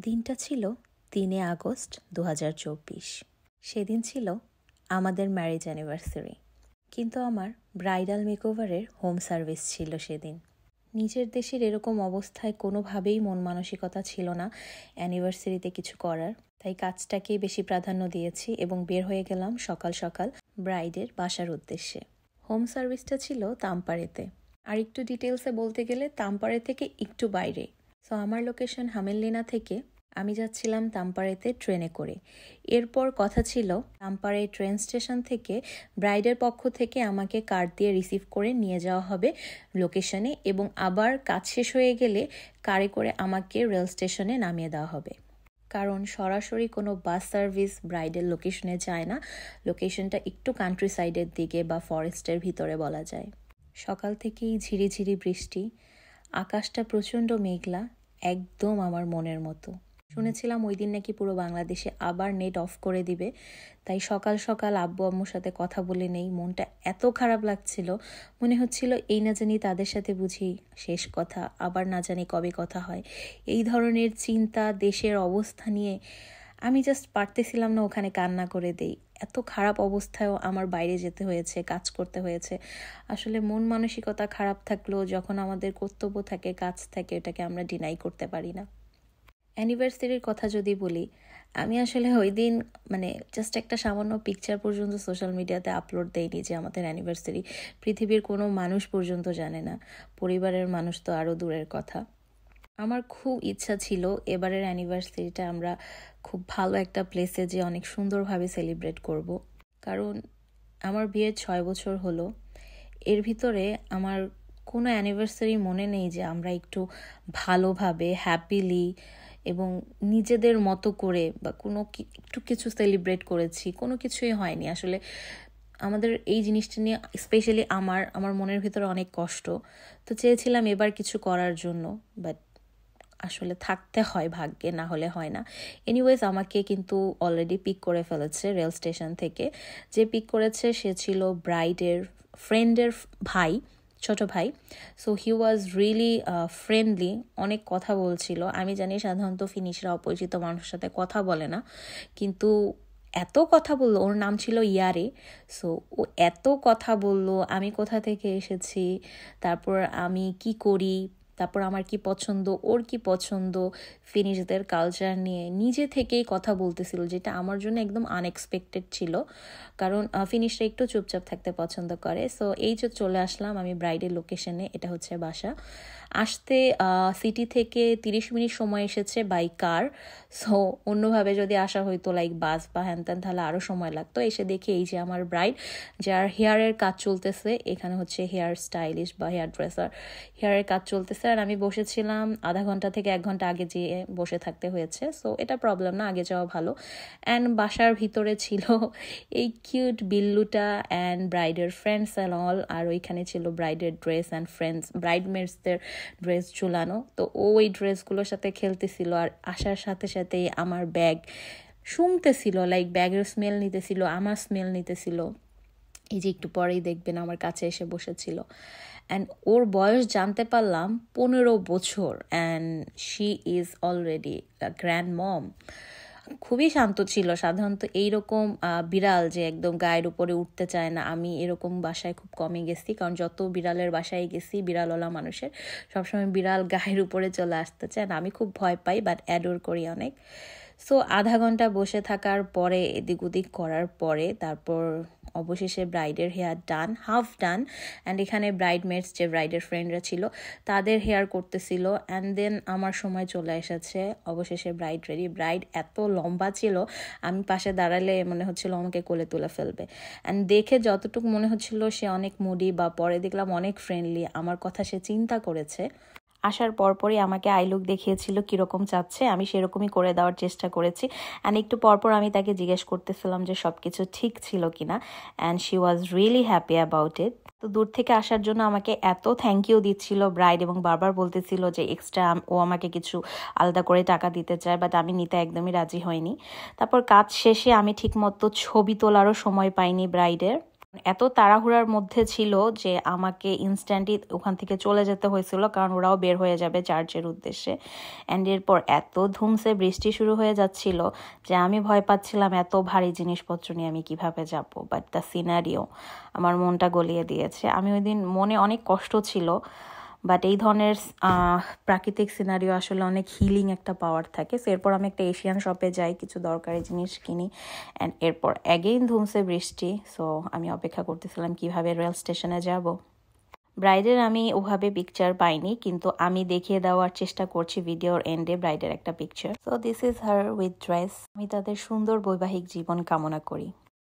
দিনটা ছিল ৩ আগস্ট ২০২৪। সেদিন ছিল আমাদের ম্যারেজ অ্যানিভার্সারি, কিন্তু আমার ব্রাইডাল মেকওভারের হোম সার্ভিস ছিল সেদিন। নিজের দেশের এরকম অবস্থায় কোনোভাবেই মন মানসিকতা ছিল না অ্যানিভার্সারিতে কিছু করার, তাই কাজটাকেই বেশি প্রাধান্য দিয়েছি এবং বের হয়ে গেলাম সকাল সকাল ব্রাইডের বাসার উদ্দেশ্যে। হোম সার্ভিসটা ছিল তামপাড়েতে, আর একটু ডিটেলসে বলতে গেলে তামপাড়ে থেকে একটু বাইরে। সো আমার লোকেশন হামেললিনা থেকে আমি যাচ্ছিলাম তামপাড়েতে ট্রেনে করে। এরপর কথা ছিল তামপাড়ে ট্রেন স্টেশন থেকে ব্রাইডের পক্ষ থেকে আমাকে কার দিয়ে রিসিভ করে নিয়ে যাওয়া হবে লোকেশনে, এবং আবার কাজ শেষ হয়ে গেলে কারে করে আমাকে রেল স্টেশনে নামিয়ে দেওয়া হবে। কারণ সরাসরি কোনো বাস সার্ভিস ব্রাইডের লোকেশনে যায় না, লোকেশনটা একটু কান্ট্রি সাইডের দিকে বা ফরেস্টের ভিতরে বলা যায়। সকাল থেকেই ঝিরিঝিরি বৃষ্টি, আকাশটা প্রচণ্ড মেঘলা, একদম আমার মনের মতো। শুনেছিলাম ওই দিন নাকি পুরো বাংলাদেশে আবার নেট অফ করে দিবে, তাই সকাল সকাল আব্বু আম্মুর সাথে কথা বলে নেই। মনটা এত খারাপ লাগছিল, মনে হচ্ছিল এই না জানি তাদের সাথে বুঝি শেষ কথা, আবার না জানি কবে কথা হয়। এই ধরনের চিন্তা, দেশের অবস্থা নিয়ে আমি জাস্ট পারতেছিলাম না ওখানে কান্না করে দেই। এত খারাপ অবস্থায়ও আমার বাইরে যেতে হয়েছে, কাজ করতে হয়েছে। আসলে মন মানসিকতা খারাপ থাকলেও যখন আমাদের কর্তব্য থাকে, কাজ থাকে, এটাকে আমরা ডিনাই করতে পারি না। অ্যানিভার্সারির কথা যদি বলি, আমি আসলে ওই দিন জাস্ট একটা সামান্য পিকচার পর্যন্ত সোশ্যাল মিডিয়াতে আপলোড দেইনি যে আমাদের অ্যানিভার্সারি। পৃথিবীর কোনো মানুষ পর্যন্ত জানে না, পরিবারের মানুষ তো আরও দূরের কথা। আমার খুব ইচ্ছা ছিল এবারের অ্যানিভার্সারিটা আমরা খুব ভালো একটা প্লেসে যে অনেক সুন্দরভাবে সেলিব্রেট করব। কারণ আমার বিয়ের 6 বছর হলো, এর ভিতরে আমার কোনো অ্যানিভার্সারি মনে নেই যে আমরা একটু ভালোভাবে হ্যাপিলি এবং নিজেদের মতো করে বা একটু কিছু সেলিব্রেট করেছি। কোনো কিছুই হয়নি আসলে। আমাদের এই জিনিসটা নিয়ে স্পেশালি আমার মনের ভিতরে অনেক কষ্ট। তো চেয়েছিলাম এবার কিছু করার জন্য, বাট আসলে থাকতে হয় ভাগ্যে, না হলে হয় না। এনিওয়েজ আমাকে কিন্তু অলরেডি পিক করে ফেলেছে রেল স্টেশন থেকে। যে পিক করেছে সে ছিল ব্রাইডের ফ্রেন্ডের ভাই, ছোট ভাই। So he was really friendly, অনেক কথা বলছিল। আমি জানি সাধারণত ফিনিশরা অপরিচিত মানুষের সাথে কথা বলে না, কিন্তু এত কথা বললো। ওর নাম ছিল ইয়ারে। সো ও এত কথা বললো, আমি কোথা থেকে এসেছি, তারপর আমি কি করি, তারপর আমার কি পছন্দ, ওর কি পছন্দ, ফিনিশদের কালচার নিয়ে নিজে থেকেই কথা বলতেছিল, যেটা আমার জন্য একদম আনএক্সপেক্টেড ছিল। কারণ ফিনিশরা একটু চুপচাপ থাকতে পছন্দ করে। সো এই যে চলে আসলাম আমি ব্রাইডের লোকেশনে, এটা হচ্ছে বাসা। আসতে সিটি থেকে 30 মিনিট সময় এসেছে বাই কার। সো অন্যভাবে যদি আসা হইতো লাইক বাস বা হ্যান তাহলে আরও সময় লাগতো। এসে দেখি এই যে আমার ব্রাইড, যার হেয়ারের কাজ চলতেছে, এখানে হচ্ছে হেয়ার স্টাইলিস্ট বা হেয়ার ড্রেসার, হেয়ারের কাজ চলতেছে। আর আমি বসেছিলাম আধা ঘন্টা থেকে 1 ঘন্টা আগে যেয়ে বসে থাকতে হয়েছে। সো এটা প্রবলেম না, আগে যাওয়া ভালো। অ্যান্ড বাসার ভিতরে ছিল এই কিউট বিল্লুটা অ্যান্ড ব্রাইডের ফ্রেন্ডস অ্যান্ড অল। আর ওইখানে ছিল ব্রাইডের ড্রেস অ্যান্ড ফ্রেন্ডস, ব্রাইডমেটসদের ড্রেস ঝুলানো। তো ওই ড্রেসগুলোর সাথে খেলতেছিল, আর আসার সাথে সাথেই আমার ব্যাগ শুনতেছিল, লাইক ব্যাগের স্মেল নিতেছিল, আমার স্মেল নিতেছিল। এই যে একটু পরেই দেখবেন আমার কাছে এসে বসেছিল। অ্যান্ড ওর বয়স জানতে পারলাম 15 বছর, and she is already grand mom. খুবই শান্ত ছিল। সাধারণত এইরকম বিড়াল যে একদম গায়ের উপরে উঠতে চায় না, আমি এরকম বাসায় খুব কমই গেছি। কারণ যত বিড়ালের বাসায় গেছি, বিড়ালওয়ালা মানুষের সবসময় বিড়াল গায়ের উপরে চলে আসতে চায় না। আমি খুব ভয় পাই, বাট অ্যাডোর করি অনেক। সো আধা ঘন্টা বসে থাকার পরে, এদিক ওদিক করার পরে, তারপর অবশেষে ব্রাইডের hair done, half done. And এখানে ব্রাইডমেটস যে ব্রাইডের ফ্রেন্ডরা ছিল তাদের হেয়ার করতেছিল। অ্যান্ড দেন আমার সময় চলে এসেছে, অবশেষে ব্রাইড রেডি। ব্রাইড এত লম্বা ছিল, আমি পাশে দাঁড়ালে মনে হচ্ছিল আমাকে কোলে তুলে ফেলবে। অ্যান্ড দেখে যতটুকু মনে হচ্ছিল সে অনেক মুডি, বা পরে দেখলাম অনেক ফ্রেন্ডলি, আমার কথা সে চিন্তা করেছে। আসার পরপরই আমাকে আইলুক দেখিয়েছিল কীরকম চাচ্ছে, আমি সেরকমই করে দেওয়ার চেষ্টা করেছি। অ্যান্ড একটু পরপর আমি তাকে জিজ্ঞেস করতেছিলাম যে সব কিছু ঠিক ছিল কিনা, and she was really happy about it. তো দূর থেকে আসার জন্য আমাকে এত থ্যাংক ইউ দিচ্ছিল ব্রাইড, এবং বারবার বলতেছিল যে এক্সট্রা ও আমাকে কিছু আলাদা করে টাকা দিতে চায়, বাট আমি নিতে একদমই রাজি হইনি। তারপর কাজ শেষে আমি ঠিকমতো ছবি তোলারও সময় পাইনি ব্রাইডের। এত তাড়াহুড়ার মধ্যে ছিল যে আমাকে ইনস্ট্যান্টলি ওখান থেকে চলে যেতে হয়েছিল, কারণ ওরাও বের হয়ে যাবে চার্চের উদ্দেশ্যে। অ্যান্ড এরপর এত ধুমসে বৃষ্টি শুরু হয়ে যাচ্ছিল যে আমি ভয় পাচ্ছিলাম এত ভারী জিনিসপত্র নিয়ে আমি কিভাবে যাব। বাট দ্য সিনারিও আমার মনটা গলিয়ে দিয়েছে। আমি ওই দিন মনে অনেক কষ্ট ছিল, বাট এই ধরনের প্রাকৃতিক সিনারিও আসলে অনেক হিলিং একটা পাওয়ার থাকে। সো এরপর আমি একটা এশিয়ান শপে যাই, কিছু দরকারি জিনিস কিনি, অ্যান্ড এরপর অ্যাগেইন ধুমসে বৃষ্টি। সো আমি অপেক্ষা করতেছিলাম কিভাবে রেল স্টেশনে যাব। ব্রাইডের আমি ওভাবে পিকচার পাইনি, কিন্তু আমি দেখিয়ে দেওয়ার চেষ্টা করছি ভিডিওর এন্ডে ব্রাইডের একটা picture. So this is her with dress. আমি তাদের সুন্দর বৈবাহিক জীবন কামনা করি।